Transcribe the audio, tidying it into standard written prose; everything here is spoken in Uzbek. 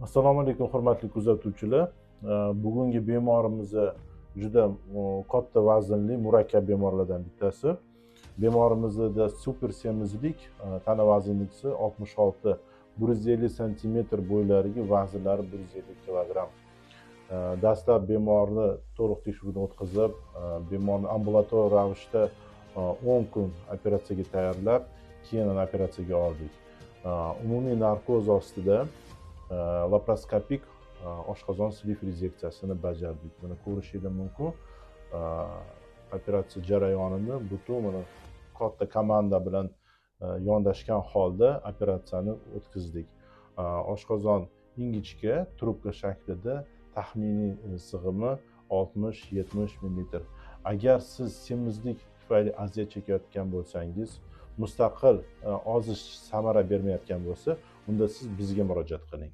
Assalomu alaykum hurmatli kuzatuvchilar. Bugungi bemorimiz juda katta vaznli murakkab bemorlardan bittasi. Bemorimizda super semizlik, tana vaznlisi 66, 150 cm bo'ylariga, vazlari 150 kg. Dastlab bemorni to'liq tekshiruvdan o'tkazib, bemorni ambulator ravishda 10 kun operatsiyaga tayyorlab, keyin operatsiyaga oldik. Umumiy narkoz ostida laparoskopik oshqozon sliv rezeksiyasini bajardik. Buni ko'rishingiz mumkin. Operatsiya jarayonini butun mana katta komanda bilan yondashgan holda operatsiyani o'tkazdik. Oshqozon ingichka, trubka shaklida, taxminiy sig'imi 60-70 ml. Agar siz semizlik tufayli aziyat chekayotgan bo'lsangiz, mustaqil ozish samara bermayotgan bo'lsa, unda siz bizga murojaat qiling.